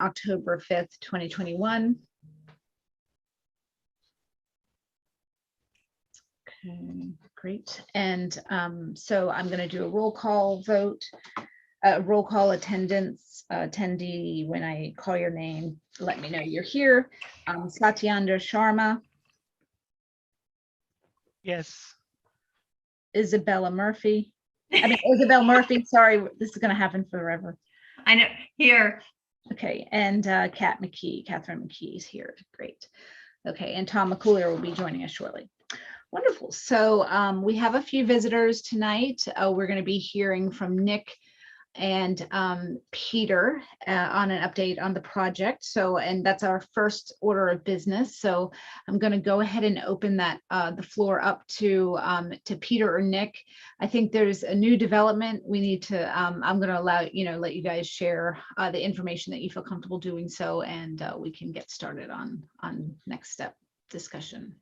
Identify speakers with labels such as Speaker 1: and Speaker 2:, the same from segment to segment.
Speaker 1: October 5th, 2021. Okay, great. And so I'm going to do a roll call vote, roll call attendance, attendee. When I call your name, let me know you're here. Satyendra Sharma.
Speaker 2: Yes.
Speaker 1: Isabella Murphy. Isabel Murphy, sorry, this is going to happen forever.
Speaker 3: I know, here.
Speaker 1: Okay, and Catherine McKee is here. Great. Okay, and Tom McCuller will be joining us shortly. Wonderful. So we have a few visitors tonight. We're going to be hearing from Nick and Peter on an update on the project. So, and that's our first order of business. So I'm going to go ahead and open that the floor up to Peter or Nick. I think there's a new development. We need to. I'm going to allow let you guys share the information that you feel comfortable doing so, and we can get started on next step discussion.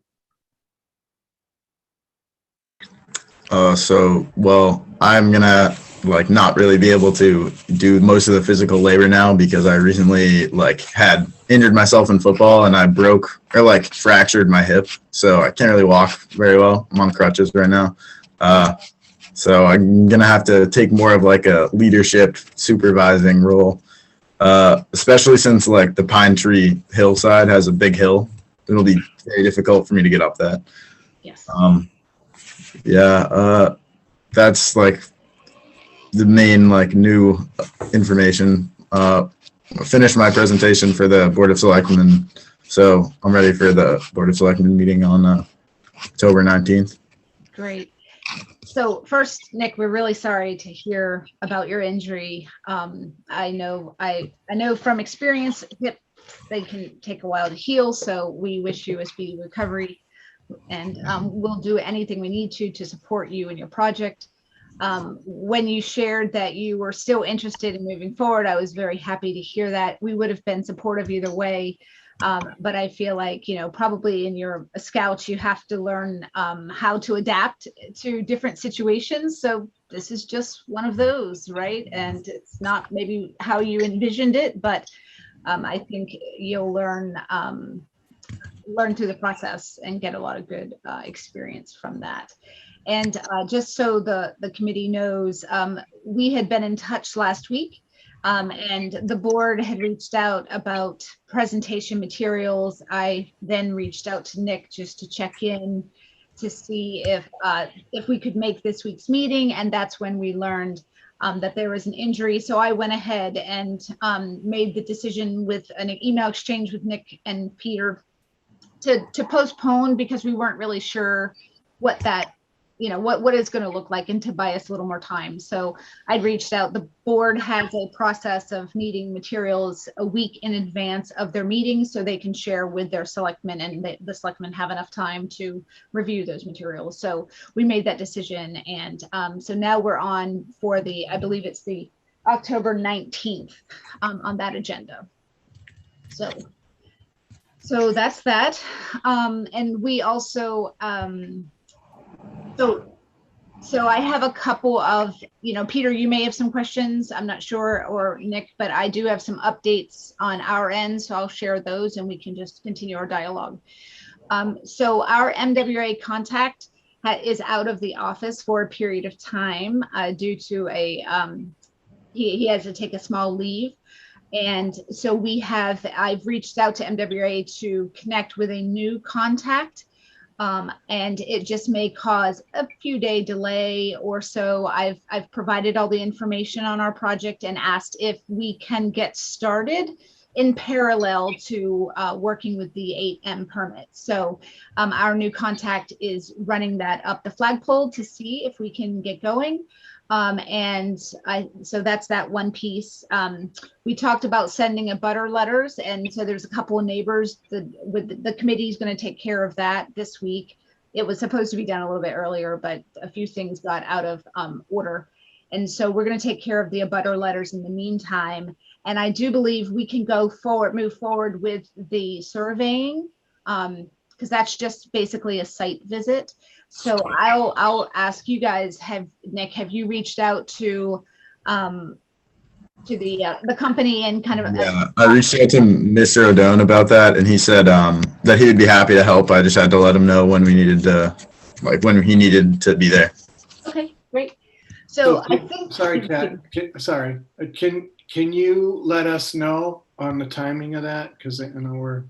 Speaker 4: Well, I'm gonna not really be able to do most of the physical labor now because I recently had injured myself in football and I broke or fractured my hip, so I can't really walk very well. I'm on crutches right now, so I'm gonna have to take more of a leadership supervising role, especially since the Pine Tree hillside has a big hill. It'll be very difficult for me to get up that.
Speaker 1: Yes.
Speaker 4: Yeah, that's the main new information. Finished my presentation for the Board of Selectmen, so I'm ready for the Board of Selectmen meeting on October 19th.
Speaker 1: Great. So first, Nick, we're really sorry to hear about your injury. I know from experience that they can take a while to heal, so we wish you a speedy recovery. And we'll do anything we need to support you in your project. When you shared that you were still interested in moving forward, I was very happy to hear that. We would have been supportive either way, but I feel probably in your scouts, you have to learn how to adapt to different situations. So this is just one of those, right? And it's not maybe how you envisioned it, but I think you'll learn through the process and get a lot of good experience from that. And just so the committee knows, we had been in touch last week and the board had reached out about presentation materials. I then reached out to Nick just to check in to see if we could make this week's meeting, and that's when we learned that there was an injury. So I went ahead and made the decision with an email exchange with Nick and Peter to postpone, because we weren't really sure what that, what it's going to look like, and to buy us a little more time. So I'd reached out. The board has a process of needing materials a week in advance of their meeting so they can share with their selectmen, and the selectmen have enough time to review those materials. So we made that decision. And so now we're on for I believe it's the October 19th on that agenda. So that's that. And we also, so I have a couple of, Peter, you may have some questions, I'm not sure, or Nick, but I do have some updates on our end. So I'll share those and we can just continue our dialogue. So our MWA contact is out of the office for a period of time due to he has to take a small leave. And so I've reached out to MWA to connect with a new contact, and it just may cause a few day delay or so. I've provided all the information on our project and asked if we can get started in parallel to working with the 8M permit. So our new contact is running that up the flagpole to see if we can get going. So that's that one piece. We talked about sending a butter letters, and so there's a couple of neighbors the committee is going to take care of that this week. It was supposed to be done a little bit earlier, but a few things got out of order. And so we're going to take care of the abutter letters in the meantime. And I do believe we can move forward with the surveying, because that's just basically a site visit. So I'll ask you guys, Nick, have you reached out to the company and kind of.
Speaker 4: Yeah, I reached out to Mr. O'Done about that, and he said that he would be happy to help. I just had to let him know when we needed to, like when he needed to be there.
Speaker 1: Okay, great. So I think.
Speaker 2: Sorry, Kat, sorry. Can you let us know on the timing of that? Because I know we're,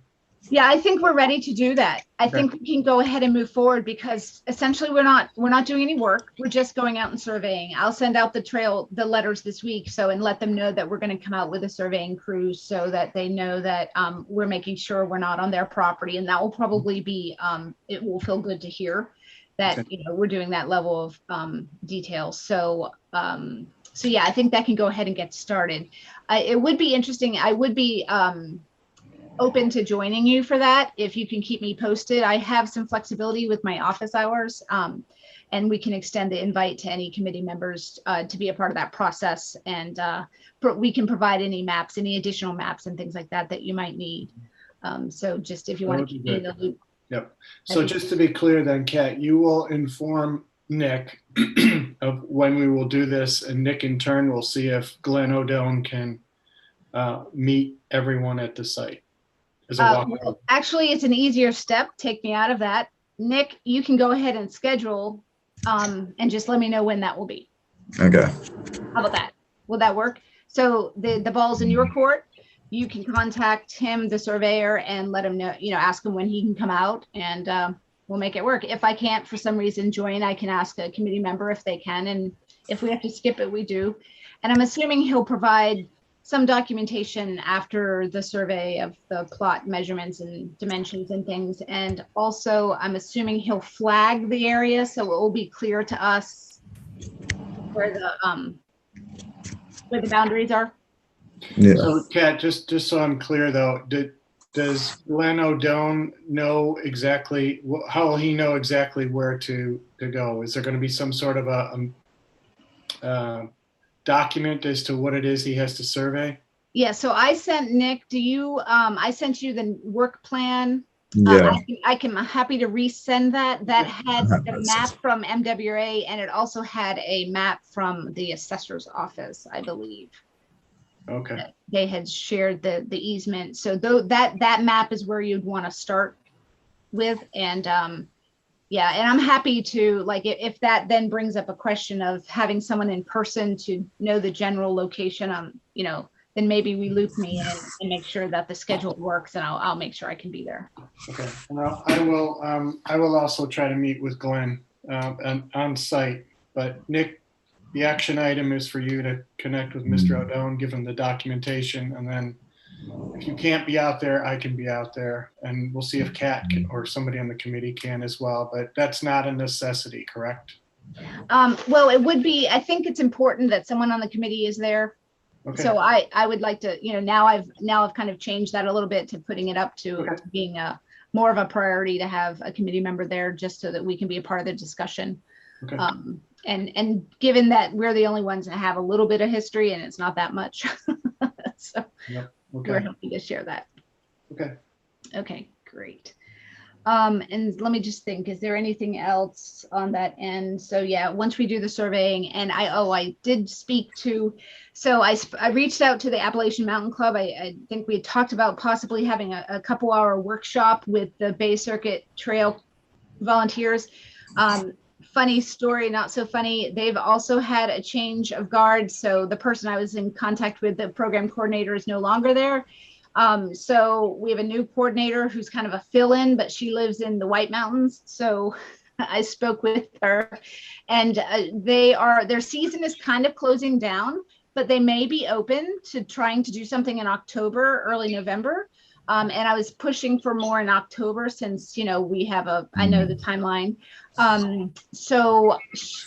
Speaker 1: Yeah, I think we're ready to do that. I
Speaker 2: Okay.
Speaker 1: think we can go ahead and move forward because essentially we're not doing any work. We're just going out and surveying. I'll send out the letters this week. So, and let them know that we're going to come out with a surveying crew so that they know that we're making sure we're not on their property. And that will probably be, it will feel good to hear that,
Speaker 2: Okay.
Speaker 1: we're doing that level of detail. So, so yeah, I think that can go ahead and get started. It would be interesting. I would be, open to joining you for that if you can keep me posted. I have some flexibility with my office hours, and we can extend the invite to any committee members to be a part of that process. And we can provide any maps, any additional maps and things like that that you might need. So just if you
Speaker 2: That
Speaker 1: want
Speaker 2: would
Speaker 1: to
Speaker 2: be
Speaker 1: keep me in
Speaker 2: good.
Speaker 1: the loop.
Speaker 2: Yep. So just to be clear then, Kat, you will inform Nick of when we will do this, and Nick in turn will see if Glenn O'Done can meet everyone at the site. As a walk.
Speaker 1: Well, actually, it's an easier step. Take me out of that. Nick, you can go ahead and schedule and just let me know when that will be.
Speaker 4: Okay.
Speaker 1: How about that? Will that work? So the ball's in your court. You can contact him, the surveyor, and let him know, ask him when he can come out, and we'll make it work. If I can't for some reason join, I can ask a committee member if they can. And if we have to skip it, we do. And I'm assuming he'll provide some documentation after the survey of the plot measurements and dimensions and things. And also, I'm assuming he'll flag the area so it will be clear to us where the boundaries are.
Speaker 4: Yeah.
Speaker 2: So Kat, just so I'm clear though, does Glenn O'Done know exactly, how will he know exactly where to go? Is there going to be some sort of a document as to what it is he has to survey?
Speaker 1: Yeah, so I sent Nick, I sent you the work plan.
Speaker 4: Yeah.
Speaker 1: I'm happy to resend that. That had the
Speaker 4: That's-
Speaker 1: map from MWA, and it also had a map from the assessor's office, I believe.
Speaker 2: Okay.
Speaker 1: They had shared the easement. So that map is where you'd want to start with. And yeah, and I'm happy to, like, if that then brings up a question of having someone in person to know the general location, then maybe we loop me in and make sure that the schedule works, and I'll make sure I can be there.
Speaker 2: Okay. Well, I will also try to meet with Glenn on site, but Nick, the action item is for you to connect with Mr. O'Done, give him the documentation, and then if you can't be out there, I can be out there, and we'll see if Kat or somebody on the committee can as well, but that's not a necessity, correct?
Speaker 1: Well, it would be, I think it's important that someone on the committee is there.
Speaker 2: Okay.
Speaker 1: So I would like to, now I've kind of changed that a little bit to putting it up to
Speaker 2: Okay.
Speaker 1: being more of a priority to have a committee member there just so that we can be a part of the discussion.
Speaker 2: Okay.
Speaker 1: And given that we're the only ones that have a little bit of history and it's not that much, so
Speaker 2: Yep.
Speaker 1: we're
Speaker 2: Okay.
Speaker 1: happy to share that.
Speaker 2: Okay.
Speaker 1: Okay, great. And let me just think, is there anything else on that end? So yeah, once we do the surveying, and I did speak to, so I reached out to the Appalachian Mountain Club. I think we had talked about possibly having a couple hour workshop with the Bay Circuit Trail volunteers. Funny story, not so funny. They've also had a change of guard. So the person I was in contact with, the program coordinator, is no longer there. So we have a new coordinator who's kind of a fill-in, but she lives in the White Mountains. So I spoke with her, and their season is kind of closing down, but they may be open to trying to do something in October, early November. And I was pushing for more in October since, we have I know the timeline. So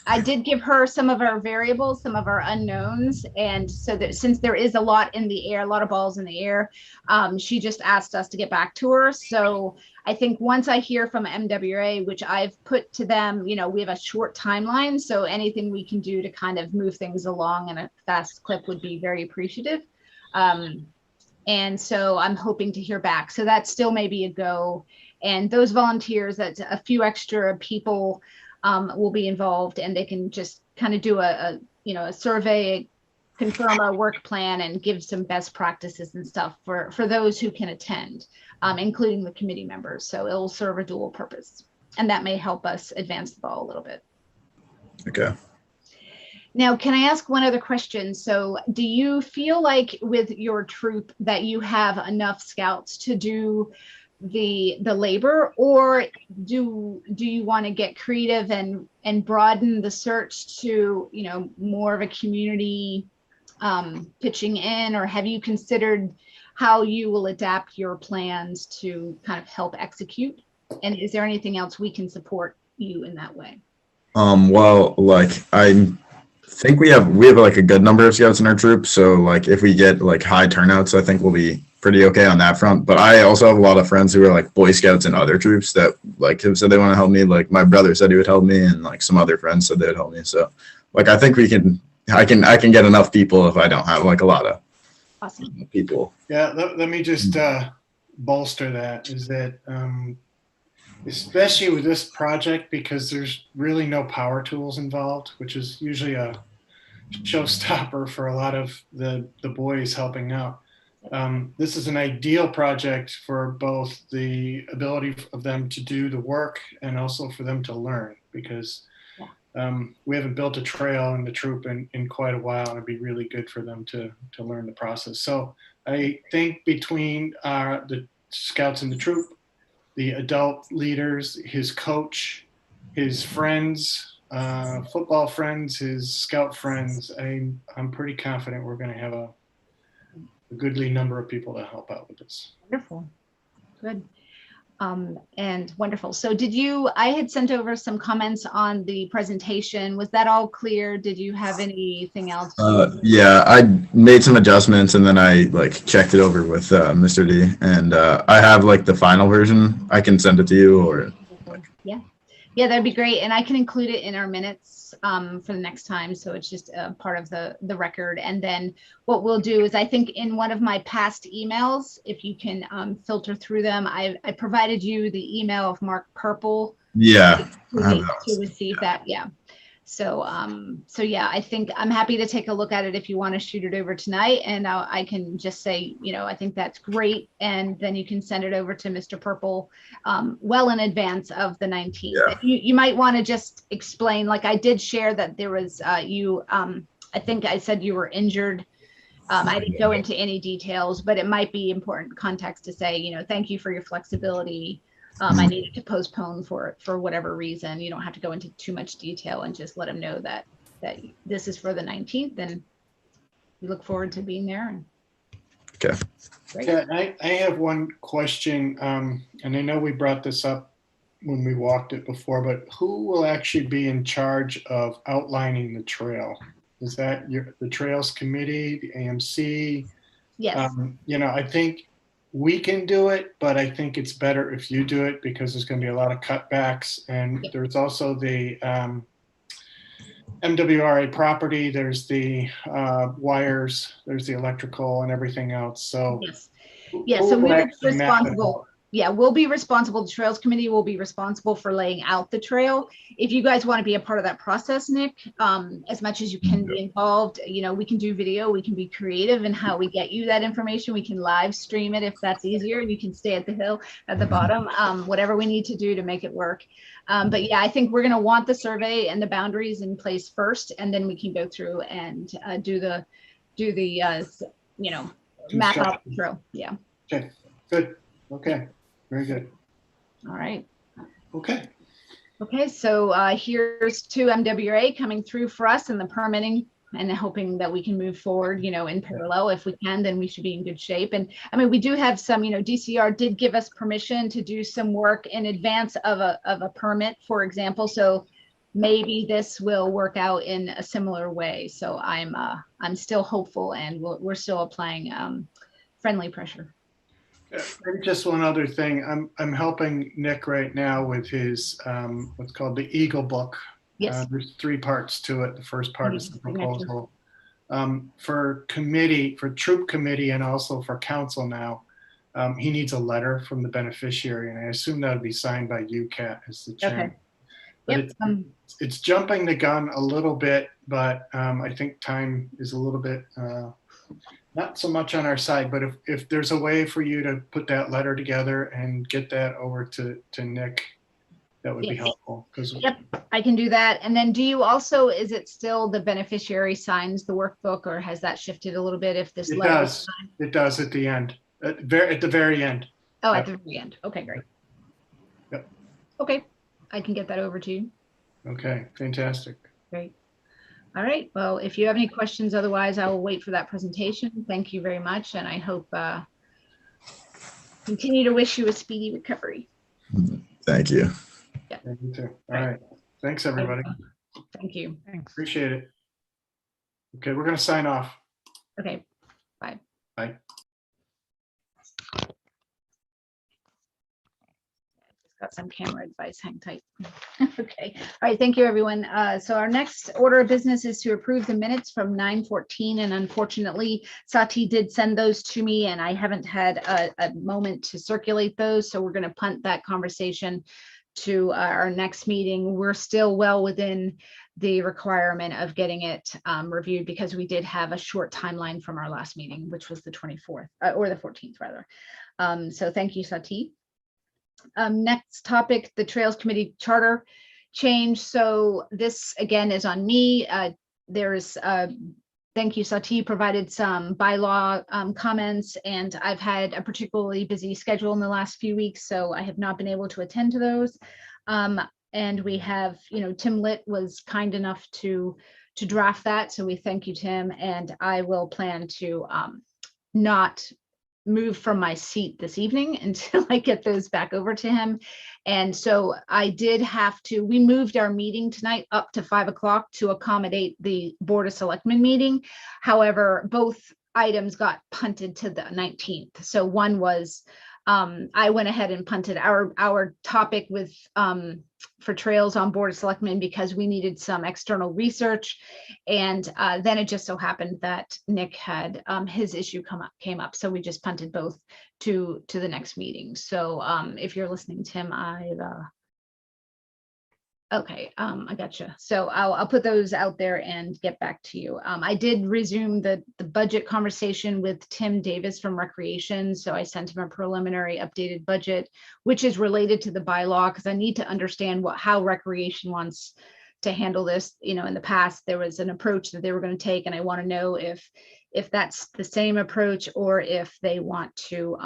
Speaker 1: I did give her some of our variables, some of our unknowns. And so that since there is a lot in the air, a lot of balls in the air, she just asked us to get back to her. So I think once I hear from MWA, which I've put to them, we have a short timeline. So anything we can do to kind of move things along in a fast clip would be very appreciative. And so I'm hoping to hear back. So that still may be a go. And those volunteers, that's a few extra people will be involved, and they can just kind of do a survey confirm our work plan and give some best practices and stuff for those who can attend, including the committee members. So it will serve a dual purpose, and that may help us advance the ball a little bit.
Speaker 4: Okay.
Speaker 1: Now, can I ask one other question? So do you feel like with your troop that you have enough scouts to do the labor, or do you want to get creative and broaden the search to, you know, more of a community pitching in, or have you considered how you will adapt your plans to kind of help execute? And is there anything else we can support you in that way?
Speaker 4: Well, like I think we have like a good number of scouts in our troop. So like if we get like high turnouts, I think we'll be pretty okay on that front. But I also have a lot of friends who are like Boy Scouts and other troops that like have said they want to help me. Like my brother said he would help me, and like some other friends said they would help me. So like I think I can get enough people if I don't have like a lot of
Speaker 1: Awesome
Speaker 4: people.
Speaker 2: Yeah, let me just bolster that, is that especially with this project, because there's really no power tools involved, which is usually a showstopper for a lot of the boys helping out. This is an ideal project for both the ability of them to do the work and also for them to learn, because we haven't built a trail in the troop in quite a while, and it'd be really good for them to learn the process. So I think between the scouts in the troop, the adult leaders, his coach, his friends, football friends, his scout friends, I'm pretty confident we're going to have a goodly number of people to help out with this.
Speaker 1: Wonderful. Good. And wonderful. So I had sent over some comments on the presentation. Was that all clear? Did you have anything else?
Speaker 4: Yeah, I made some adjustments and then I like checked it over with Mr. D, and I have like the final version. I can send it to you, or
Speaker 1: Yeah, that'd be great. And I can include it in our minutes for the next time. So it's just a part of the record. And then what we'll do is, I think in one of my past emails, if you can filter through them, I provided you the email of Mark Purple.
Speaker 4: Yeah,
Speaker 1: to receive that. Yeah. So yeah, I think I'm happy to take a look at it if you want to shoot it over tonight, and I can just say, you know, I think that's great, and then you can send it over to Mr. Purple well in advance of the 19th.
Speaker 4: Yeah.
Speaker 1: You might want to just explain, like I did share that there was I think I said you were injured. I didn't go into any details, but it might be important context to say, you know, thank you for your flexibility. I needed to postpone for whatever reason. You don't have to go into too much detail, and just let them know that this is for the 19th, and we look forward to being there.
Speaker 4: Okay.
Speaker 1: Great.
Speaker 2: Yeah, I have one question, and I know we brought this up when we walked it before, but who will actually be in charge of outlining the trail? Is that the Trails Committee, the AMC?
Speaker 1: Yes.
Speaker 2: You know, I think we can do it, but I think it's better if you do it, because there's going to be a lot of cutbacks. And there's also the MWRA property, there's the wires, there's the electrical and everything else. So
Speaker 1: yes. Yeah, so we're responsible. Yeah, we'll be responsible. The Trails Committee will be responsible for laying out the trail. If you guys want to be a part of that process, Nick, as much as you can be involved, you know, we can do video, we can be creative in how we get you that information. We can live stream it if that's easier. You can stay at the hill at the bottom, whatever we need to do to make it work. But yeah, I think we're going to want the survey and the boundaries in place first, and then we can go through and do the you know, map out the trail. Yeah.
Speaker 2: Okay, good. Okay. Very good.
Speaker 1: All right.
Speaker 2: Okay.
Speaker 1: Okay, so here's to MWRA coming through for us and the permitting, and hoping that we can move forward, you know, in parallel. If we can, then we should be in good shape. And I mean, we do have some, you know, DCR did give us permission to do some work in advance of a permit, for example. So maybe this will work out in a similar way. So I'm still hopeful, and we're still applying friendly pressure.
Speaker 2: Maybe just one other thing. I'm helping Nick right now with his what's called the Eagle Book.
Speaker 1: Yes.
Speaker 2: There's 3 parts to it. The first part is the proposal. For troop committee and also for council now, he needs a letter from the beneficiary, and I assume that would be signed by you, Kat, as the chairman.
Speaker 1: Okay. Yep.
Speaker 2: But it's jumping the gun a little bit but I think time is a little bit not so much on our side. But if there's a way for you to put that letter together and get that over to Nick, that would be
Speaker 1: Yes.
Speaker 2: helpful. Because
Speaker 1: Yep, I can do that. And then do you also, is it still the beneficiary signs the workbook, or has that shifted a little bit if this
Speaker 2: it
Speaker 1: letter?
Speaker 2: does. It does at the end, at the very end.
Speaker 1: Oh, at the very end. Okay, great.
Speaker 2: Yep.
Speaker 1: Okay, I can get that over to you.
Speaker 2: Okay, fantastic.
Speaker 1: Great. All right. Well, if you have any questions, otherwise I will wait for that presentation. Thank you very much. And I hope continue to wish you a speedy recovery.
Speaker 4: Thank you.
Speaker 2: Thank you too. All right. Thanks, everybody.
Speaker 1: Thank you.
Speaker 2: Appreciate it. Okay, we're going to sign off.
Speaker 1: Okay. Bye.
Speaker 2: Bye.
Speaker 1: Got some camera advice, hang tight. Okay, all right, thank you, everyone. So our next order of business is to approve the minutes from 9:14, and unfortunately, Sati did send those to me, and I haven't had a moment to circulate those, so we're going to punt that conversation to our next meeting. We're still well within the requirement of getting it reviewed, because we did have a short timeline from our last meeting, which was the 24th, or the 14th, rather. So thank you, Sati. Next topic, the Trails Committee charter change. So this again is on me. There's thank you, Sati provided some bylaw comments, and I've had a particularly busy schedule in the last few weeks, so I have not been able to attend to those. And we have, Tim Litt was kind enough to draft that, so we thank you, Tim, and I will plan to not move from my seat this evening until I get those back over to him. And so I did have to, we moved our meeting tonight up to 5 o'clock to accommodate the Board of Selectmen meeting. However, both items got punted to the 19th. So one was, I went ahead and punted our topic with for trails on Board of Selectmen because we needed some external research, and then it just so happened that Nick had his issue came up, so we just punted both to the next meeting. So if you're listening, Tim, okay, I gotcha. So I'll put those out there and get back to you. I did resume the budget conversation with Tim Davis from Recreation. So I sent him a preliminary updated budget, which is related to the bylaw, because I need to understand how Recreation wants to handle this. In the past, there was an approach that they were going to take, and I want to know if that's the same approach, or if they want to,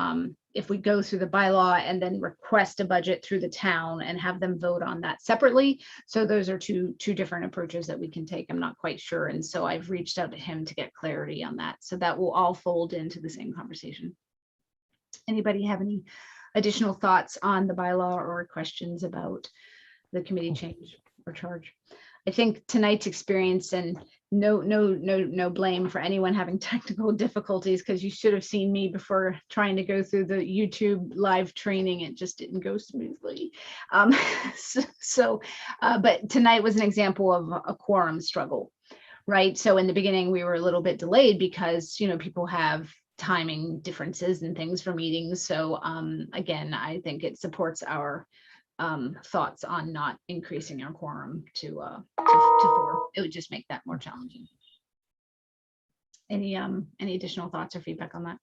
Speaker 1: if we go through the bylaw and then request a budget through the town and have them vote on that separately. So those are two different approaches that we can take. I'm not quite sure. And so I've reached out to him to get clarity on that. So that will all fold into the same conversation. Anybody have any additional thoughts on the bylaw or questions about the committee change or charge? I think tonight's experience, and no blame for anyone having technical difficulties, because you should have seen me before trying to go through the YouTube live training. It just didn't go smoothly. But tonight was an example of a quorum struggle, right? So in the beginning, we were a little bit delayed because, people have timing differences and things for meetings. So again, I think it supports our thoughts on not increasing our quorum to 4. It would just make that more challenging. Any additional thoughts or feedback on that?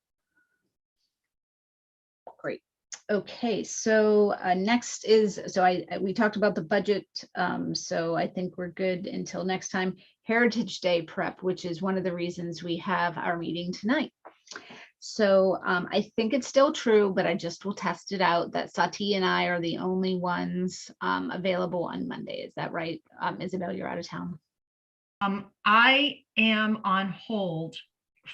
Speaker 1: Great. Okay, so next is, we talked about the budget, so I think we're good until next time. Heritage Day prep, which is one of the reasons we have our meeting tonight. So I think it's still true, but I just will test it out that Sati and I are the only ones available on Monday. Is that right? Isabel, you're out of town.
Speaker 3: I am on hold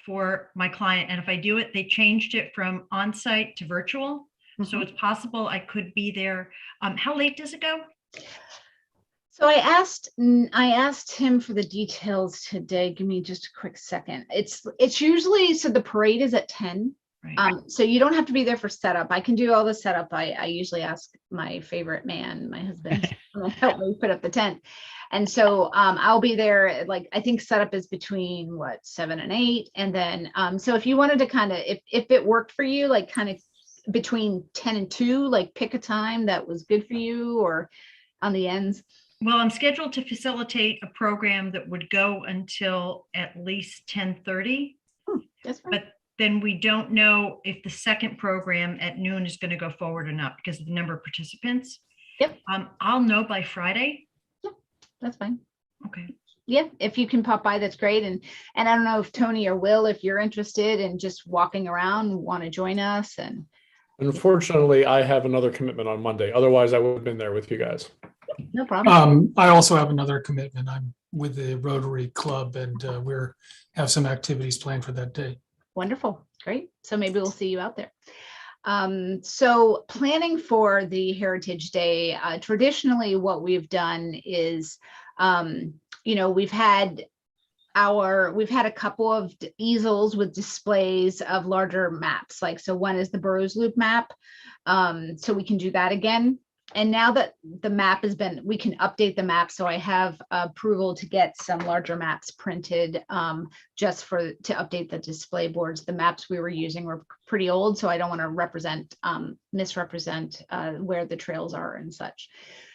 Speaker 3: for my client, and if I do it, they changed it from on-site to virtual. So it's possible I could be there. How late does it go?
Speaker 1: So I asked him for the details today. Give me just a quick second. It's usually, so the parade is at 10.
Speaker 3: Right.
Speaker 1: So you don't have to be there for setup. I can do all the setup. I usually ask my favorite man, my husband, to help me put up the tent. And so I'll be there, I think setup is between 7 and 8. And then, so if you wanted to kind of, if it worked for you, kind of between 10 and 2, pick a time that was good for you, or on the ends.
Speaker 3: Well, I'm scheduled to facilitate a program that would go until at least 10:30,
Speaker 1: That's fine.
Speaker 3: but then we don't know if the second program at noon is going to go forward or not because of the number of participants.
Speaker 1: Yep.
Speaker 3: I'll know by Friday.
Speaker 1: That's fine.
Speaker 3: Okay.
Speaker 1: Yeah, if you can pop by, that's great. And I don't know if Tony or Will, if you're interested in just walking around, want to join us. And
Speaker 5: Unfortunately, I have another commitment on Monday. Otherwise, I would have been there with you guys.
Speaker 1: no problem.
Speaker 6: I also have another commitment. I'm with the Rotary Club and we're have some activities planned for that day.
Speaker 1: Wonderful. Great. So maybe we'll see you out there. So planning for the Heritage Day, traditionally what we've done is, we've had a couple of easels with displays of larger maps. Like, so one is the Burroughs Loop map. So we can do that again. And now that the map has been, we can update the map. So I have approval to get some larger maps printed just to update the display boards. The maps we were using were pretty old, so I don't want to misrepresent where the trails are and such.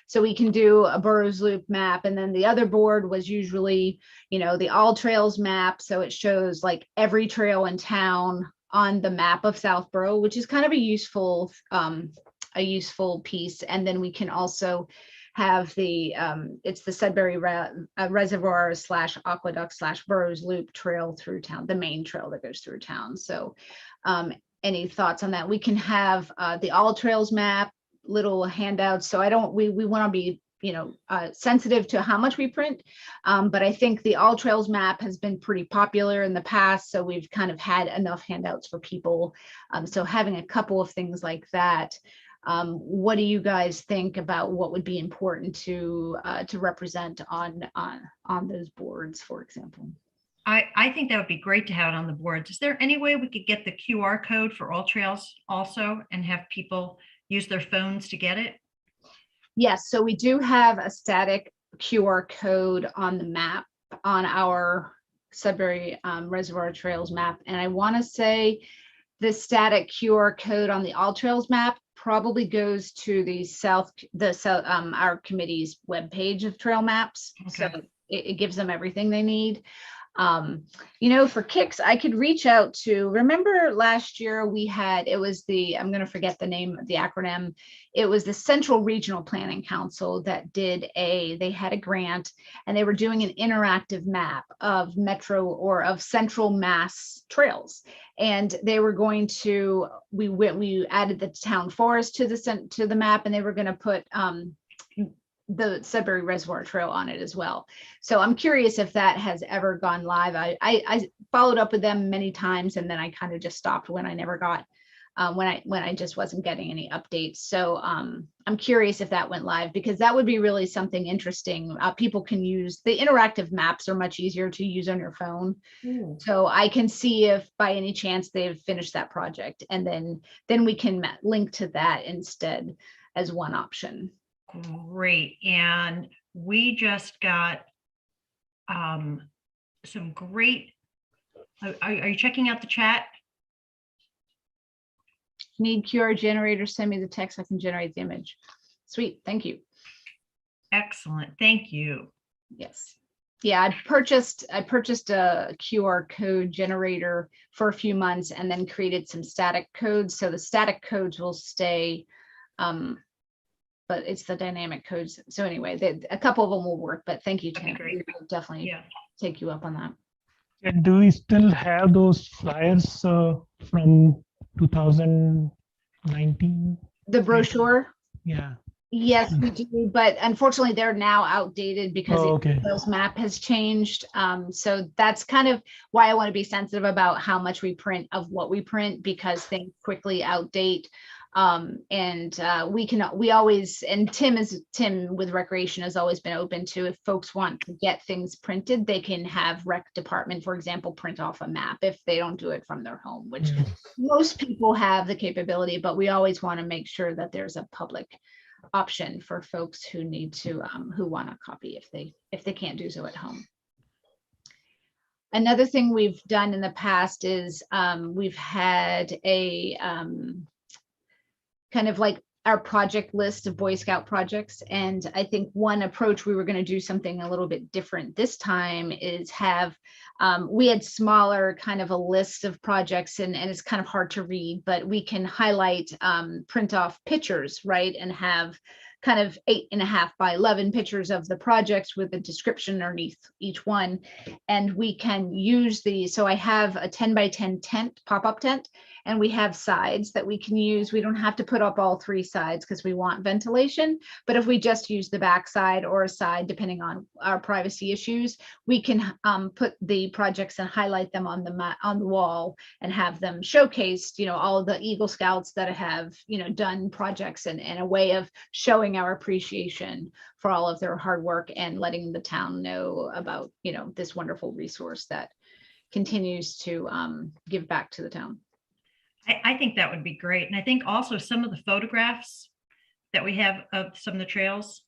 Speaker 1: So we can do a Burroughs Loop map. And then the other board was usually, the All Trails map. So it shows like every trail in town on the map of Southborough, which is kind of a useful piece. And then we can also have it's the Sudbury Reservoir / Aqueduct / Burroughs Loop trail through town, the main trail that goes through town. So any thoughts on that? We can have the All Trails map, little handouts. So we want to be sensitive to how much we print. But I think the All Trails map has been pretty popular in the past. So we've kind of had enough handouts for people. So having a couple of things like that. What do you guys think about what would be important to represent on those boards, for example?
Speaker 3: I think that would be great to have it on the boards. Is there any way we could get the QR code for All Trails also and have people use their phones to get it?
Speaker 1: Yes, so we do have a static QR code on the map on our Sudbury Reservoir Trails map. And I want to say the static QR code on the All Trails map probably goes to our committee's webpage of trail maps.
Speaker 3: Okay.
Speaker 1: So it gives them everything they need. For kicks, I could reach out to, remember last year I'm going to forget the name of the acronym. It was the Central Regional Planning Council that they had a grant and they were doing an interactive map of metro or of central Mass trails. And they were going to, we added the town forest to the map, and they were going to put, the Sudbury Reservoir Trail on it as well. So I'm curious if that has ever gone live. I followed up with them many times, and then I kind of just stopped when I never got when I just wasn't getting any updates. So I'm curious if that went live, because that would be really something interesting. People can use the interactive maps, are much easier to use on your phone. So I can see if by any chance they've finished that project, and then we can link to that instead as one option.
Speaker 3: Great. And we just got some great, are you checking out the chat?
Speaker 1: Need QR generator, send me the text, I can generate the image. Sweet, thank you.
Speaker 3: Excellent. Thank you.
Speaker 1: Yes. Yeah, I purchased a QR code generator for a few months and then created some static codes. So the static codes will stay, but it's the dynamic codes. So anyway, a couple of them will work, but thank you,
Speaker 3: That'd be
Speaker 1: Tim.
Speaker 3: great.
Speaker 1: We'll definitely take you up on that.
Speaker 7: And do we still have those flyers from 2019?
Speaker 1: The brochure?
Speaker 7: Yeah.
Speaker 1: Yes, we do, but unfortunately they're now outdated because the trails map has changed. So that's kind of why I want to be sensitive about how much we print of what we print, because things quickly outdate. And Tim with Recreation has always been open to, if folks want to get things printed, they can have rec department, for example, print off a map if they don't do it from their home, which most people have the capability, but we always want to make sure that there's a public option for folks who need to, who want a copy if they can't do so at home. Another thing we've done in the past is we've had a kind of like our project list of Boy Scout projects. And I think one approach, we were going to do something a little bit different this time, is have, we had smaller kind of a list of projects, and it's kind of hard to read, but we can highlight, print off pictures, right? And have kind of 8.5 by 11 pictures of the projects with a description underneath each one. And we can use the, so I have a 10 by 10 tent, pop-up tent, and we have sides that we can use. We don't have to put up all 3 sides because we want ventilation. But if we just use the back side or a side, depending on our privacy issues, we can put the projects and highlight them on the wall and have them showcased, you know, all of the Eagle Scouts that have, you know, done projects, and a way of showing our appreciation for all of their hard work and letting the town know about, you know, this wonderful resource that continues to give back to the town.
Speaker 3: I think that would be great. And I think also some of the photographs that we have of some of the trails.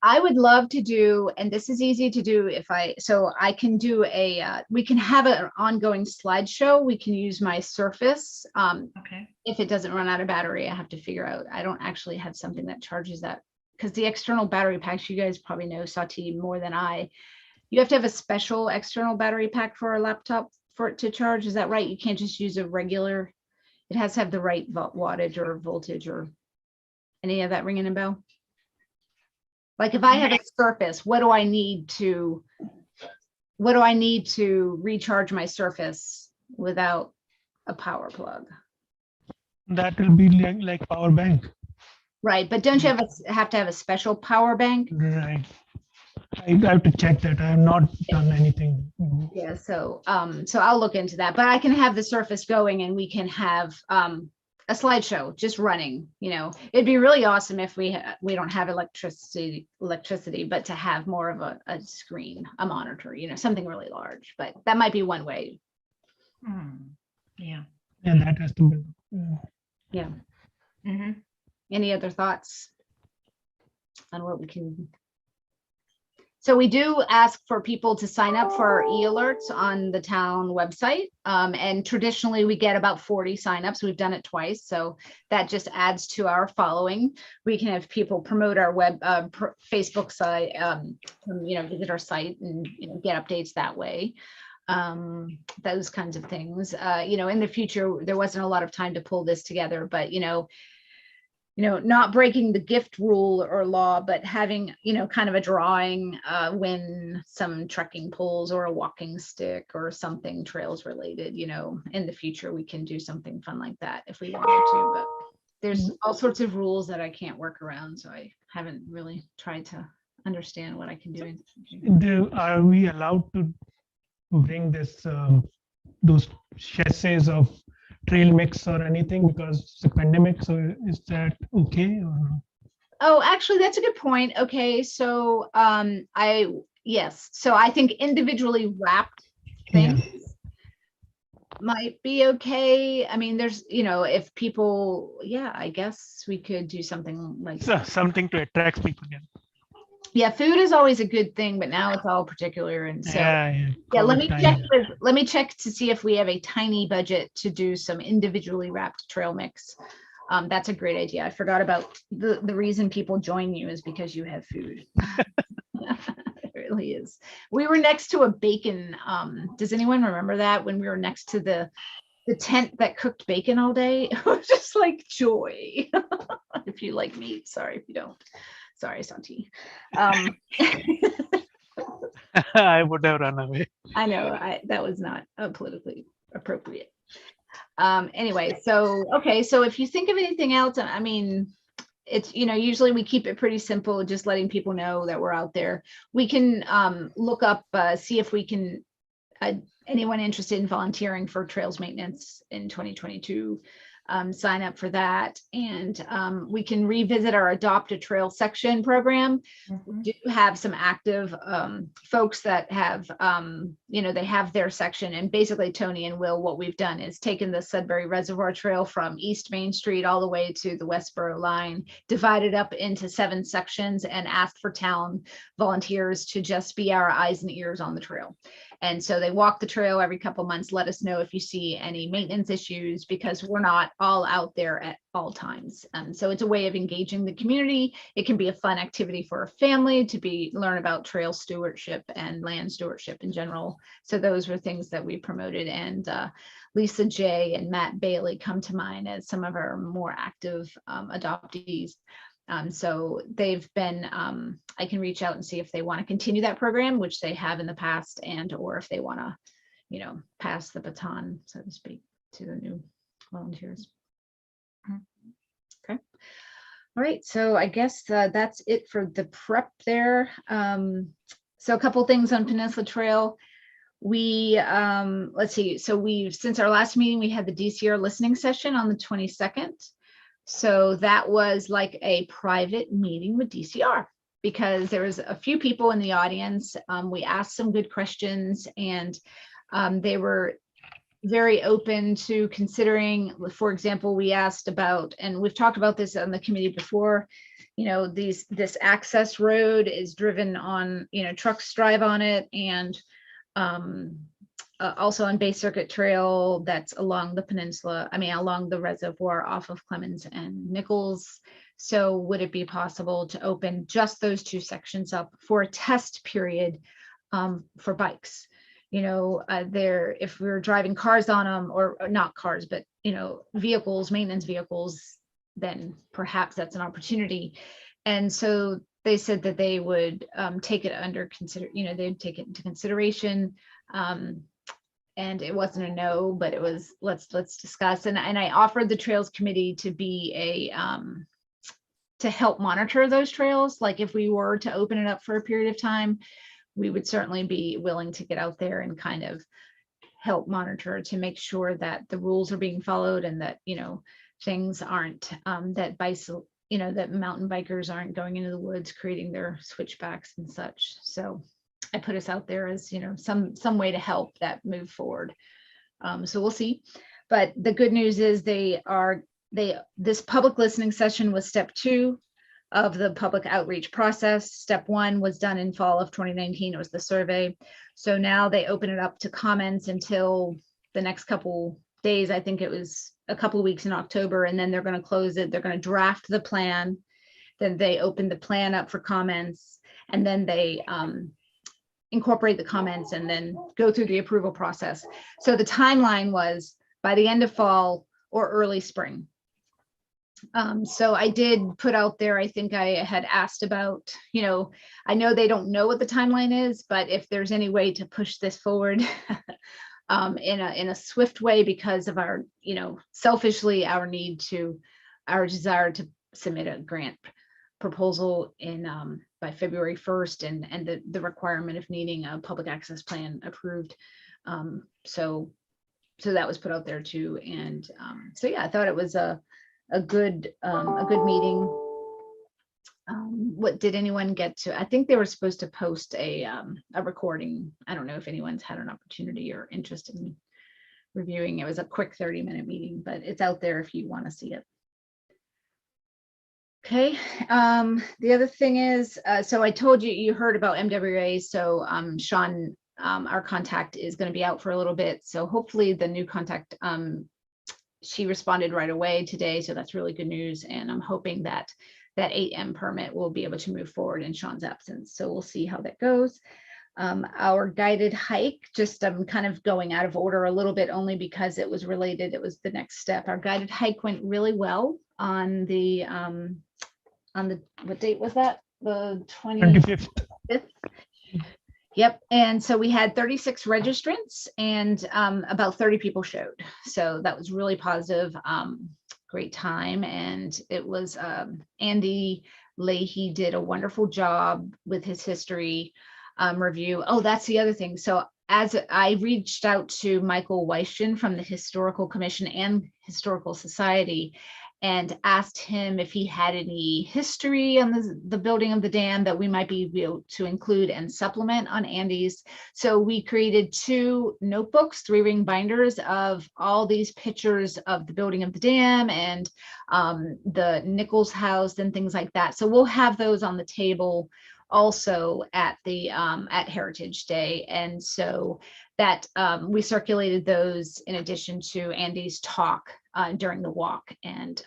Speaker 1: I would love to do, and this is easy to do so I can do we can have an ongoing slideshow. We can use my Surface.
Speaker 3: Okay.
Speaker 1: If it doesn't run out of battery, I have to figure out, I don't actually have something that charges that, because the external battery packs, you guys probably know, Sati, more than I, you have to have a special external battery pack for a laptop for it to charge. Is that right? You can't just use a regular, it has to have the right wattage or voltage, or any of that ringing a bell? Like if I have a Surface, what do I need to recharge my Surface without a power plug?
Speaker 7: That will be like power bank.
Speaker 1: Right, but don't you have to have a special power bank?
Speaker 7: Right. I have to check that. I have not done anything.
Speaker 1: Yeah, so I'll look into that, but I can have the Surface going, and we can have a slideshow just running. You know, it'd be really awesome if we don't have electricity, but to have more of a screen, a monitor, you know, something really large. But that might be one way.
Speaker 3: Yeah.
Speaker 7: And that has to be.
Speaker 1: Yeah.
Speaker 3: Mm-hmm.
Speaker 1: Any other thoughts on what we can? So we do ask for people to sign up for our e-alerts on the town website. And traditionally we get about 40 signups. We've done it twice. So that just adds to our following. We can have people promote our Facebook site, you know, visit our site and, you know, get updates that way. Those kinds of things. You know, in the future, there wasn't a lot of time to pull this together, but, you know, not breaking the gift rule or law, but having, you know, kind of a drawing, win some trekking poles or a walking stick or something trails related. You know, in the future, we can do something fun like that if we wanted to, but there's all sorts of rules that I can't work around. So I haven't really tried to understand what I can do.
Speaker 7: Are we allowed to bring this, those chassis of trail mix or anything, because it's a pandemic? So is that okay or not?
Speaker 1: Oh, actually, that's a good point. Okay, so yes, so I think individually wrapped things might be okay. I mean, there's, you know, if people, yeah, I guess we could do something like
Speaker 7: So something to attract people.
Speaker 1: Yeah, food is always a good thing, but now it's all particular, and so
Speaker 7: Yeah.
Speaker 1: let me check to see if we have a tiny budget to do some individually wrapped trail mix. That's a great idea. I forgot about the reason people join you is because you have food. It really is. We were next to a bacon. Does anyone remember that, when we were next to the tent that cooked bacon all day? It was just like joy. If you like meat, sorry if you don't. Sorry, Santi.
Speaker 7: I would have run away.
Speaker 1: I know that was not politically appropriate. Anyway, so, okay. So if you think of anything else, I mean, it's, you know, usually we keep it pretty simple, just letting people know that we're out there. We can look up, see if we can, anyone interested in volunteering for trails maintenance in 2022, sign up for that. And we can revisit our Adopt a Trail section program. We do have some active folks that have, you know, they have their section. And basically, Tony and Will, what we've done is taken the Sudbury Reservoir Trail from East Main Street all the way to the Westboro line, divided up into 7 sections, and asked for town volunteers to just be our eyes and ears on the trail. And so they walk the trail every couple months. Let us know if you see any maintenance issues, because we're not all out there at all times. So it's a way of engaging the community. It can be a fun activity for a family to learn about trail stewardship and land stewardship in general. So those were things that we promoted. And Lisa J and Matt Bailey come to mind as some of our more active adoptees. So they've been, I can reach out and see if they want to continue that program, which they have in the past, and or if they want to, you know, pass the baton, so to speak, to the new volunteers. Okay. All right. So I guess that's it for the prep there. So a couple things on Peninsula Trail. We, let's see. So since our last meeting, we had the DCR listening session on the 22nd. So that was like a private meeting with DCR, because there was a few people in the audience. We asked some good questions, and they were very open to considering, for example, we asked about, and we've talked about this on the committee before, you know, this access road is driven on, you know, trucks drive on it, and also on Bay Circuit Trail that's along the peninsula, along the reservoir off of Clemens and Nichols. So would it be possible to open just those two sections up for a test period for bikes? You know, if we were driving cars on them, or not cars, but, you know, vehicles, maintenance vehicles, then perhaps that's an opportunity. And so they said that they would take it they'd take it into consideration. And it wasn't a no, but it was, let's discuss. And I offered the Trails Committee to be to help monitor those trails. Like if we were to open it up for a period of time, we would certainly be willing to get out there and kind of help monitor to make sure that the rules are being followed, and that, you know, things aren't, that mountain bikers aren't going into the woods creating their switchbacks and such. So I put us out there as, you know, some way to help that move forward. So we'll see. But the good news is this public listening session was step 2 of the public outreach process. Step 1 was done in fall of 2019. It was the survey. So now they open it up to comments until the next couple days. I think it was a couple of weeks in October, and then they're going to close it. They're going to draft the plan. Then they open the plan up for comments, and then they incorporate the comments and then go through the approval process. So the timeline was by the end of fall or early spring. So I did put out there, I think I had asked about, you know, I know they don't know what the timeline is, but if there's any way to push this forward in a swift way, because of our, you know, selfishly our desire to submit a grant proposal by February 1st, and the requirement of needing a public access plan approved. So that was put out there too. And so yeah, I thought it was a good meeting. What did anyone get to? I think they were supposed to post a recording. I don't know if anyone's had an opportunity or interest in reviewing. It was a quick 30-minute meeting, but it's out there if you want to see it. Okay. The other thing is, so I told you heard about MWA. So Sean, our contact, is going to be out for a little bit. So hopefully the new contact, she responded right away today. So that's really good news. And I'm hoping that 8M permit will be able to move forward in Sean's absence. So we'll see how that goes. Our guided hike, just I'm kind of going out of order a little bit, only because it was related. It was the next step. Our guided hike went really well on the what date was that? The 25th. Yep. And so we had 36 registrants, and about 30 people showed. So that was really positive. Great time. And it was Andy Leahy did a wonderful job with his history review. Oh, that's the other thing. So as I reached out to Michael Weischen from the Historical Commission and Historical Society, and asked him if he had any history on the building of the dam that we might be able to include and supplement on Andy's. So we created 2 notebooks, 3-ring binders of all these pictures of the building of the dam and the Nichols house and things like that. So we'll have those on the table also at the at Heritage Day. And so that we circulated those in addition to Andy's talk during the walk. And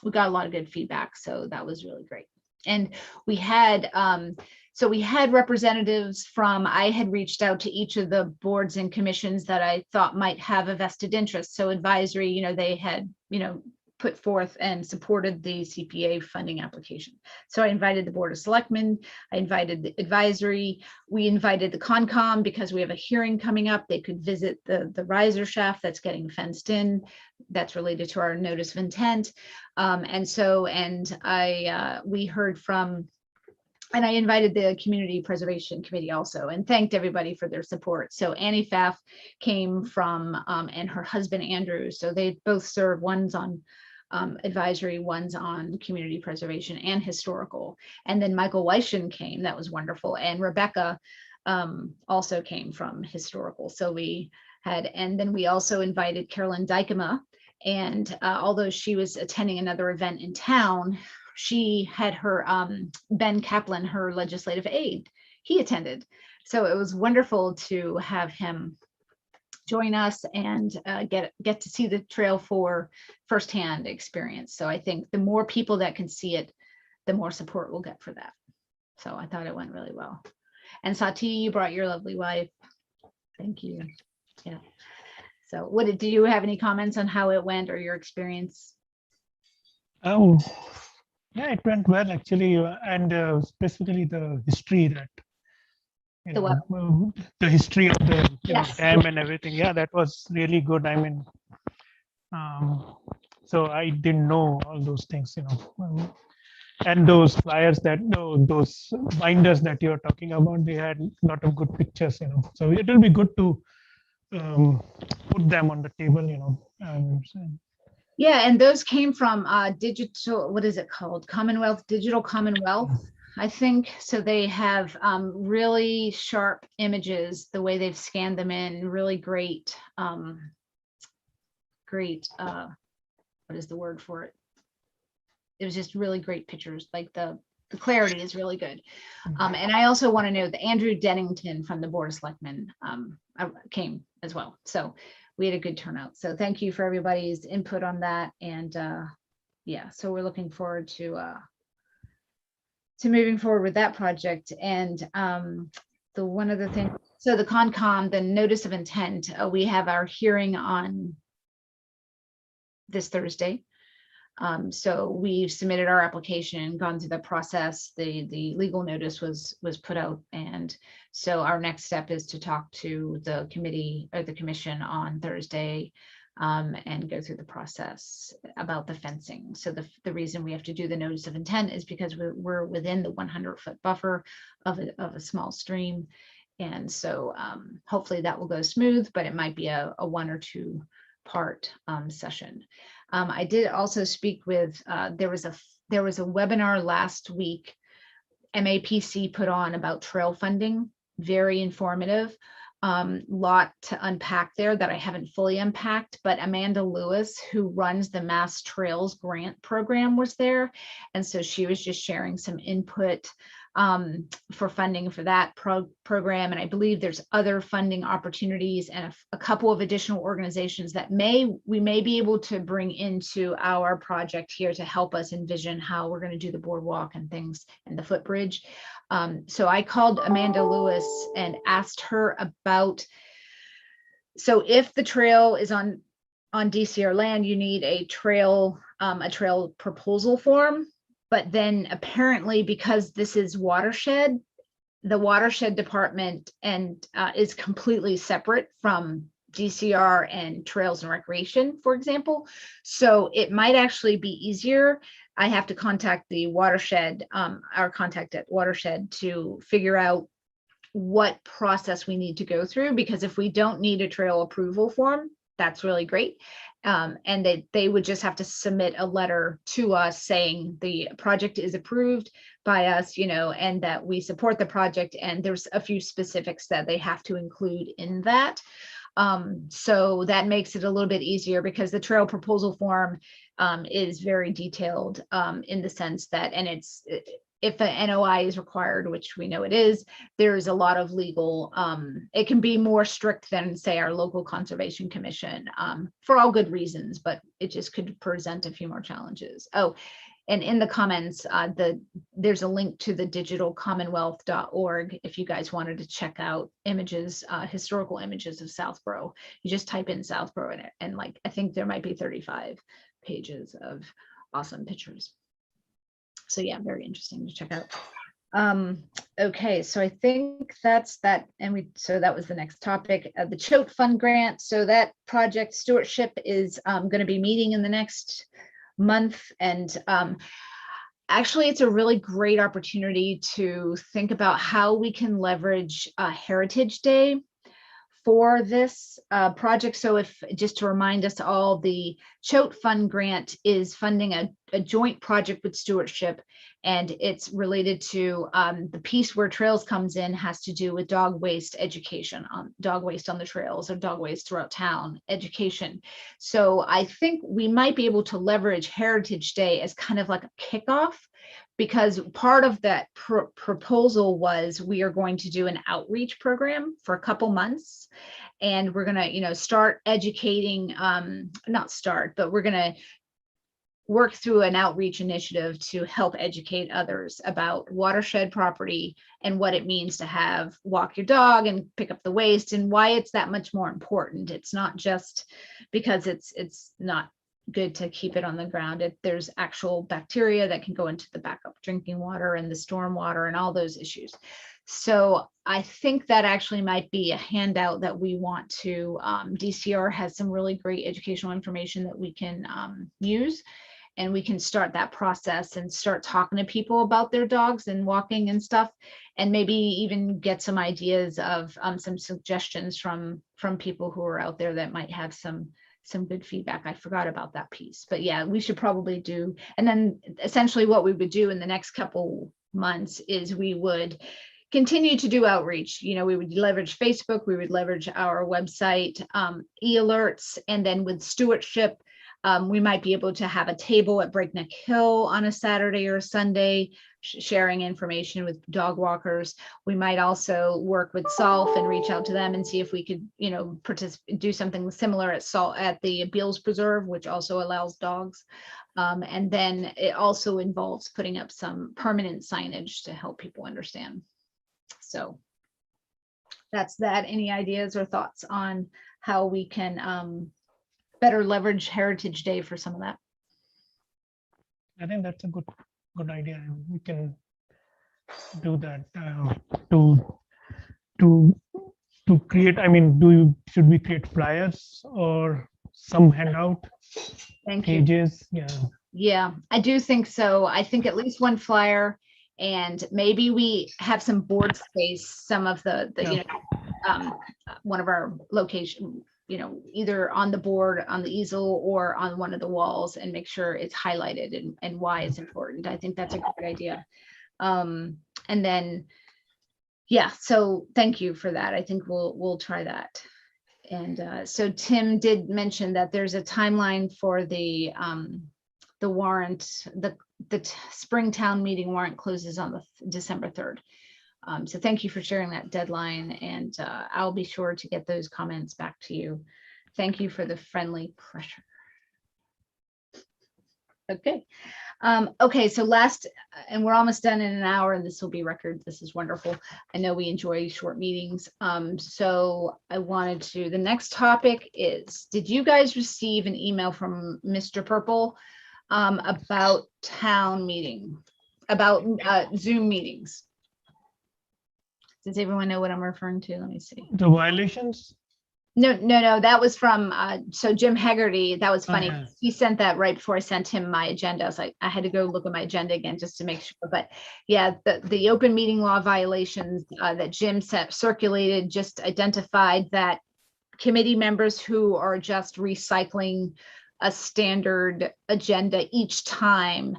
Speaker 1: we got a lot of good feedback. So that was really great. And we had representatives from, I had reached out to each of the boards and commissions that I thought might have a vested interest. So advisory, you know, they had, you know, put forth and supported the CPA funding application. So I invited the Board of Selectmen, I invited the advisory, we invited the Concom because we have a hearing coming up. They could visit the riser shaft that's getting fenced in. That's related to our notice of intent. We heard from, and I invited the Community Preservation Committee also, and thanked everybody for their support. So Annie Pfaff came from, and her husband Andrew, so they both serve, one's on advisory, one's on community preservation and historical. And then Michael Weishen came, that was wonderful. And Rebecca also came from historical. So we had, and then we also invited Carolyn Dykema. And although she was attending another event in town, she had her, Ben Kaplan, her legislative aide, he attended. So it was wonderful to have him join us and get to see the trail for firsthand experience. So I think the more people that can see it, the more support we'll get for that. So I thought it went really well. And Sati, you brought your lovely wife. Thank you. Yeah. So do you have any comments on how it went or your experience?
Speaker 7: Oh, yeah, it went well actually, and specifically the history that, you
Speaker 1: The
Speaker 7: know, the history of the
Speaker 1: Yes.
Speaker 7: dam and everything. Yeah, that was really good. I mean, so I didn't know all those things, you know. And those flyers those binders that you're talking about, they had a lot of good pictures, you know. So it will be good to put them on the table, you know.
Speaker 1: Yeah, and those came from digital, what is it called? Digital Commonwealth, I think. So they have really sharp images, the way they've scanned them in, really great, what is the word for it? It was just really great pictures, like the clarity is really good. And I also want to know that Andrew Dennington from the Board of Selectmen came as well. So we had a good turnout. So thank you for everybody's input on that. And yeah, so we're looking forward to moving forward with that project. And the one other thing, so the Concom, the notice of intent, we have our hearing on this Thursday. So we submitted our application, gone through the process, the legal notice was put out. And so our next step is to talk to the committee or the commission on Thursday and go through the process about the fencing. So the reason we have to do the notice of intent is because we're within the 100-foot buffer of a small stream. And so hopefully that will go smooth, but it might be a 1 or 2 part session. I did also speak with, there was a webinar last week, MAPC put on about trail funding, very informative. Lot to unpack there that I haven't fully unpacked, but Amanda Lewis, who runs the Mass Trails Grant Program, was there. And so she was just sharing some input for funding for that program. And I believe there's other funding opportunities and a couple of additional organizations that we may be able to bring into our project here to help us envision how we're going to do the boardwalk and things and the footbridge. So I called Amanda Lewis and asked her about, so if the trail is on DCR land, you need a trail proposal form. But then apparently, because this is watershed, the watershed department is completely separate from DCR and Trails and Recreation, for example. So it might actually be easier. I have to contact the watershed, our contact at watershed, to figure out what process we need to go through, because if we don't need a trail approval form, that's really great. And they would just have to submit a letter to us saying the project is approved by us, you know, and that we support the project. And there's a few specifics that they have to include in that. So that makes it a little bit easier, because the trail proposal form is very detailed in the sense that, and if an NOI is required, which we know it is, there's a lot of legal, it can be more strict than say our local conservation commission, for all good reasons, but it just could present a few more challenges. Oh, and in the comments, there's a link to the digitalcommonwealth.org if you guys wanted to check out images, historical images of Southborough. You just type in Southborough in it, and like I think there might be 35 pages of awesome pictures. So yeah, very interesting to check out. Okay, so I think that's that, and so that was the next topic, the Choate Fund grant. So that project stewardship is going to be meeting in the next month, and actually it's a really great opportunity to think about how we can leverage Heritage Day for this project. So if, just to remind us all, the Choate Fund grant is funding a joint project with stewardship, and it's related to the piece where Trails comes in has to do with dog waste education, on dog waste on the trails or dog waste throughout town education. So I think we might be able to leverage Heritage Day as kind of like a kickoff, because part of that proposal was we are going to do an outreach program for a couple months, and we're going to, you know, start educating, not start, but we're going to work through an outreach initiative to help educate others about watershed property and what it means to have walk your dog and pick up the waste, and why it's that much more important. It's not just because it's not good to keep it on the ground. There's actual bacteria that can go into the backup drinking water and the storm water and all those issues. So I think that actually might be a handout that we want to, DCR has some really great educational information that we can use, and we can start that process and start talking to people about their dogs and walking and stuff, and maybe even get some ideas of some suggestions from people who are out there that might have some good feedback. I forgot about that piece, but yeah, we should probably do. And then essentially what we would do in the next couple months is we would continue to do outreach. You know, we would leverage Facebook, we would leverage our website, e-alerts, and then with stewardship, we might be able to have a table at Breakneck Hill on a Saturday or a Sunday, sharing information with dog walkers. We might also work with SOLF and reach out to them and see if we could, you know, do something similar at the Beals Preserve, which also allows dogs. And then it also involves putting up some permanent signage to help people understand. So that's that. Any ideas or thoughts on how we can better leverage Heritage Day for some of that?
Speaker 7: I think that's a good idea. We can do that to create. I mean, should we create flyers or some handout
Speaker 1: Thank you.
Speaker 7: pages? Yeah.
Speaker 1: Yeah, I do think so. I think at least one flyer, and maybe we have some board space, some of the
Speaker 7: Yeah.
Speaker 1: you know, one of our location, you know, either on the board, on the easel, or on one of the walls, and make sure it's highlighted and why it's important. I think that's a great idea. And then, yeah, so thank you for that. I think we'll try that. And so Tim did mention that there's a timeline for the warrant, the Springtown meeting warrant closes on the December 3rd. So thank you for sharing that deadline, and I'll be sure to get those comments back to you. Thank you for the friendly pressure. Okay. Okay, so last, and we're almost done in an hour, and this will be record. This is wonderful. I know we enjoy short meetings. So I wanted to, the next topic is, did you guys receive an email from Mr. Purple about town meeting, about Zoom meetings? Does everyone know what I'm referring to? Let me see.
Speaker 7: The violations?
Speaker 1: No, that was from, so Jim Hegarty. That was funny.
Speaker 7: Okay.
Speaker 1: He sent that right before I sent him my agenda. I was like, I had to go look at my agenda again just to make sure. But yeah, the open meeting law violations that Jim circulated just identified that committee members who are just recycling a standard agenda each time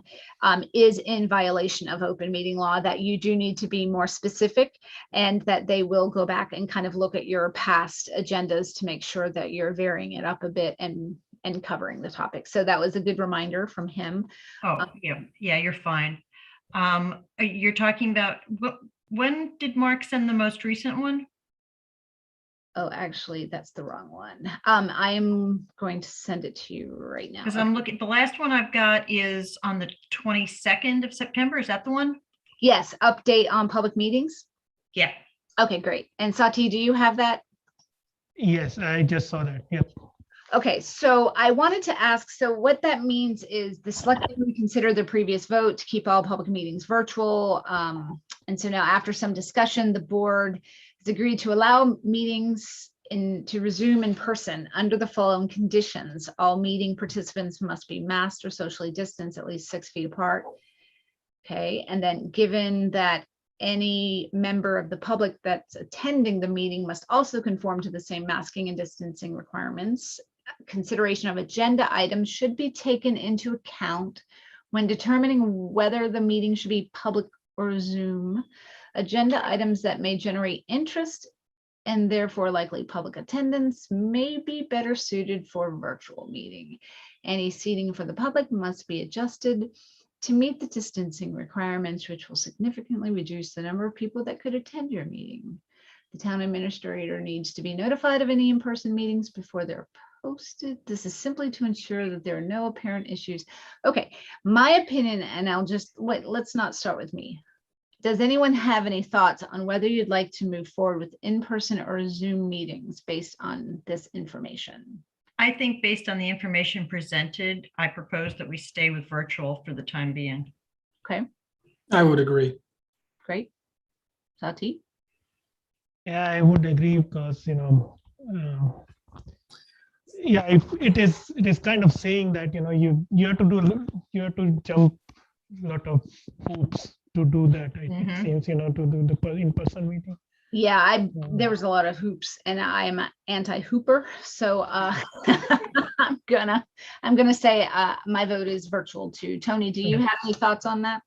Speaker 1: is in violation of open meeting law, that you do need to be more specific, and that they will go back and kind of look at your past agendas to make sure that you're varying it up a bit and covering the topic. So that was a good reminder from him.
Speaker 3: Oh, yeah, you're fine. You're talking about, when did Mark send the most recent one?
Speaker 1: Oh, actually, that's the wrong one. I'm going to send it to you right now.
Speaker 3: Because I'm looking, the last one I've got is on the 22nd of September. Is that the one?
Speaker 1: Yes, update on public meetings.
Speaker 3: Yeah.
Speaker 1: Okay, great. And Sati, do you have that?
Speaker 7: Yes, I just saw that. Yep.
Speaker 1: Okay, so I wanted to ask, so what that means is the select board reconsider the previous vote to keep all public meetings virtual. And so now after some discussion, the board has agreed to allow meetings to resume in person under the following conditions. All meeting participants must be masked or socially distanced at least 6 feet apart. Okay, and then given that any member of the public that's attending the meeting must also conform to the same masking and distancing requirements, consideration of agenda items should be taken into account when determining whether the meeting should be public or Zoom. Agenda items that may generate interest and therefore likely public attendance may be better suited for virtual meeting. Any seating for the public must be adjusted to meet the distancing requirements, which will significantly reduce the number of people that could attend your meeting. The town administrator needs to be notified of any in-person meetings before they're posted. This is simply to ensure that there are no apparent issues. Okay, my opinion, and I'll just wait, let's not start with me. Does anyone have any thoughts on whether you'd like to move forward with in-person or Zoom meetings based on this information?
Speaker 3: I think based on the information presented, I propose that we stay with virtual for the time being.
Speaker 1: Okay,
Speaker 6: I would agree.
Speaker 1: great. Sati?
Speaker 7: Yeah, I would agree because, yeah, if it is kind of saying that, you have to jump a lot of hoops to do that. It seems, to do the in-person meeting.
Speaker 1: Yeah, there was a lot of hoops and I am an anti-hooper. So I'm gonna say my vote is virtual too. Tony, do you have any thoughts on that?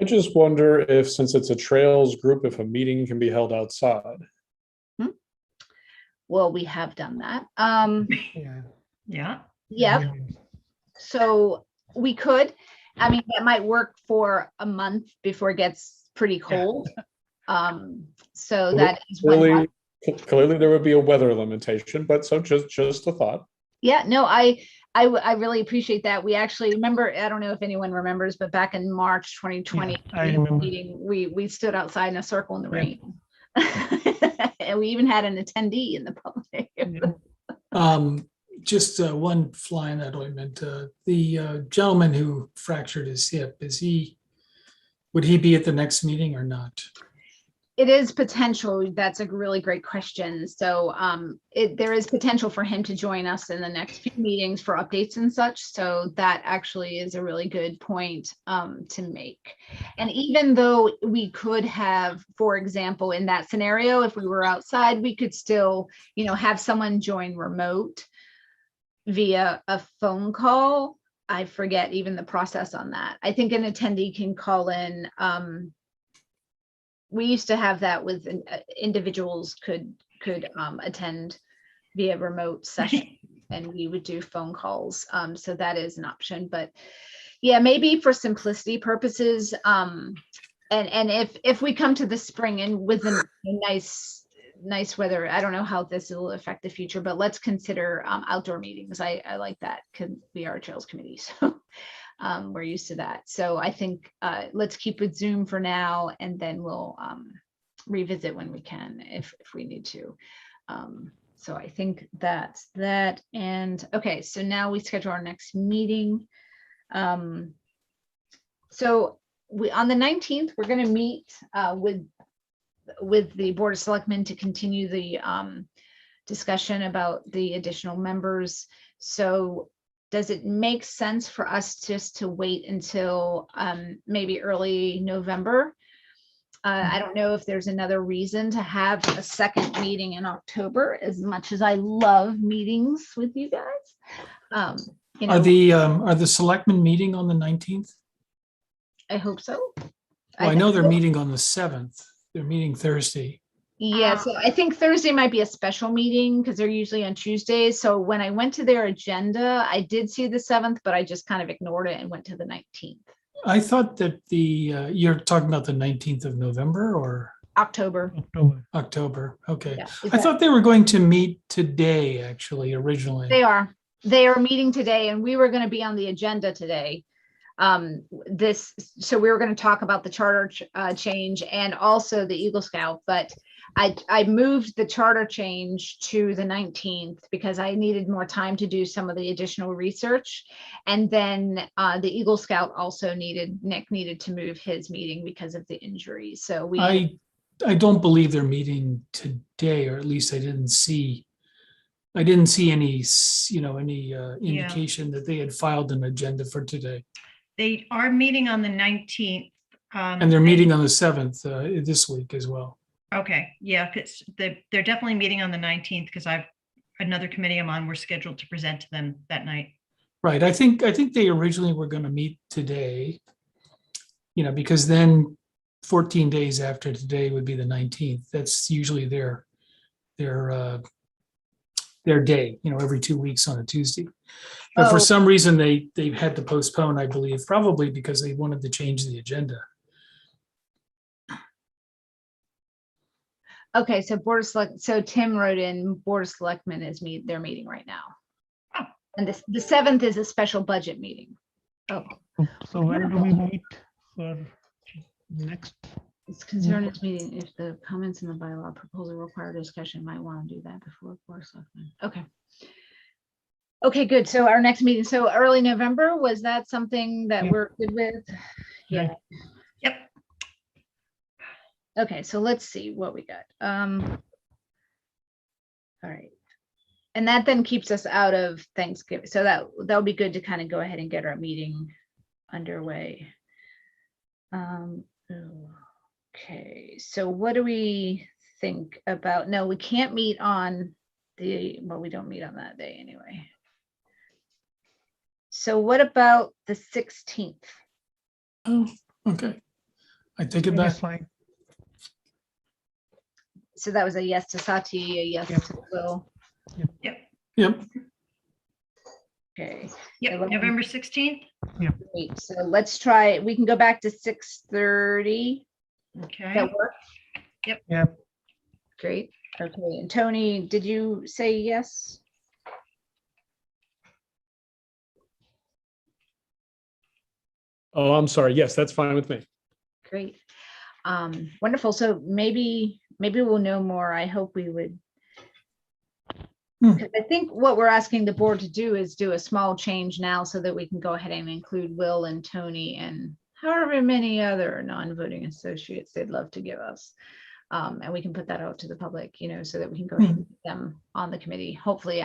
Speaker 5: I just wonder if, since it's a trails group, if a meeting can be held outside.
Speaker 1: Well, we have done that.
Speaker 7: Yeah.
Speaker 3: Yeah.
Speaker 1: Yeah, so we could. I mean, that might work for a month before it gets pretty cold. So that is one.
Speaker 5: Clearly there would be a weather limitation, but so just a thought.
Speaker 1: Yeah, no, I really appreciate that. We actually remember, I don't know if anyone remembers, but back in March 2020,
Speaker 7: Yeah, I remember.
Speaker 1: we stood outside in a circle in the rain. And we even had an attendee in the public.
Speaker 6: Just one fly in that ointment. The gentleman who fractured his hip, would he be at the next meeting or not?
Speaker 1: It is potential. That's a really great question. So there is potential for him to join us in the next few meetings for updates and such. So that actually is a really good point to make. And even though we could have, for example, in that scenario, if we were outside, we could still, have someone join remote via a phone call. I forget even the process on that. I think an attendee can call in. We used to have that with individuals could attend via remote session and we would do phone calls. So that is an option, but yeah, maybe for simplicity purposes. And if we come to the spring and with a nice weather, I don't know how this will affect the future, but let's consider outdoor meetings. I like that because we are a trails committee. So we're used to that. So I think let's keep with Zoom for now, and then we'll revisit when we can if we need to. So I think that's that. And okay, so now we schedule our next meeting. So on the 19th, we're going to meet with the Board of Selectmen to continue the discussion about the additional members. So does it make sense for us just to wait until maybe early November? I don't know if there's another reason to have a second meeting in October, as much as I love meetings with you guys.
Speaker 6: Are the selectmen meeting on the 19th?
Speaker 1: I hope so.
Speaker 6: Well, I know they're
Speaker 1: so.
Speaker 6: meeting on the 7th. They're meeting Thursday.
Speaker 1: Yeah, so I think Thursday might be a special meeting because they're usually on Tuesdays. So when I went to their agenda, I did see the 7th, but I just kind of ignored it and went to the 19th.
Speaker 6: I thought that you're talking about the 19th of November or
Speaker 1: October.
Speaker 7: October.
Speaker 6: October? Okay.
Speaker 1: Yeah.
Speaker 6: I thought they were going to meet today, actually, originally.
Speaker 1: They are meeting today, and we were going to be on the agenda today. So we were going to talk about the charter change and also the Eagle Scout, but I moved the charter change to the 19th because I needed more time to do some of the additional research. And then the Eagle Scout also Nick needed to move his meeting because of the injury. So
Speaker 6: I don't believe they're meeting today, or at least I didn't see any, indication that they had filed an agenda for today.
Speaker 3: They are meeting on the 19th.
Speaker 6: And they're meeting on the 7th this week as well.
Speaker 3: Okay, yeah, because they're definitely meeting on the 19th because another committee I'm on, we're scheduled to present to them that night.
Speaker 6: Right. I think they originally were going to meet today, because then 14 days after today would be the 19th. That's usually their day, every 2 weeks on a Tuesday. But for some reason, they had to postpone, I believe, probably because they wanted to change the agenda.
Speaker 1: Okay, so so Tim wrote in Board of Selectmen they're meeting right now.
Speaker 3: Oh.
Speaker 1: And the 7th is a special budget meeting. Oh,
Speaker 7: So when do we meet for next?
Speaker 1: it's concerned its meeting. If the comments in the bylaw proposal require discussion, might want to do that before Board of Selectmen. Okay. Okay, good. So our next meeting, so early November, was that something that
Speaker 7: Yeah.
Speaker 1: we're good with? Yeah.
Speaker 3: Yep.
Speaker 1: Okay, so let's see what we got. All right. And that then keeps us out of Thanksgiving. So that'll be good to kind of go ahead and get our meeting underway. Okay, so what do we think about? No, we can't meet on we don't meet on that day anyway. So what about the 16th?
Speaker 6: Oh, okay. I take it back.
Speaker 7: That's fine.
Speaker 1: So that was a yes to Sati, a yes
Speaker 7: Yep.
Speaker 1: to Will.
Speaker 6: Yep.
Speaker 1: Okay,
Speaker 3: Yep,
Speaker 1: 11.
Speaker 3: November 16th.
Speaker 1: great. So let's try, we can go back to 6:30.
Speaker 3: Okay.
Speaker 1: That work?
Speaker 7: Yeah.
Speaker 1: Great. Okay, and Tony, did you say yes?
Speaker 5: Oh, I'm sorry. Yes, that's fine with me.
Speaker 1: Great. Wonderful. So maybe we'll know more. I hope we would. Because I think what we're asking the board to do is do a small change now so that we can go ahead and include Will and Tony and however many other non-voting associates they'd love to give us. And we can put that out to the public, so that we can go ahead and get them on the committee. Hopefully,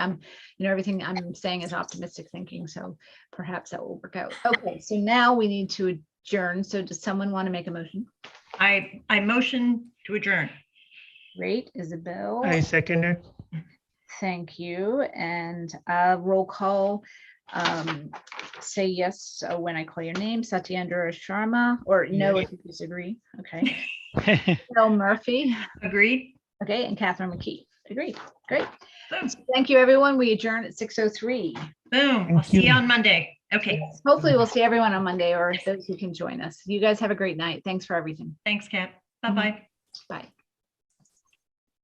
Speaker 1: everything I'm saying is optimistic thinking, so perhaps that will work out. Okay, so now we need to adjourn. So does someone want to make a motion?
Speaker 3: I motion to adjourn.
Speaker 1: Great, Isabel.
Speaker 7: I second it.
Speaker 1: Thank you. And roll call. Say yes when I call your name, Satyendra Sharma, or no if you disagree. Okay. Bill Murphy.
Speaker 3: Agreed?
Speaker 1: Okay, and Catherine McKee. Agreed. Great.
Speaker 3: Boom.
Speaker 1: Thank you, everyone. We adjourn at 6:03.
Speaker 3: Boom. I'll see you on Monday. Okay.
Speaker 1: Hopefully, we'll see everyone on Monday or those who can join us. You guys have a great night. Thanks for everything.
Speaker 3: Thanks, Kat. Bye-bye.
Speaker 1: Bye.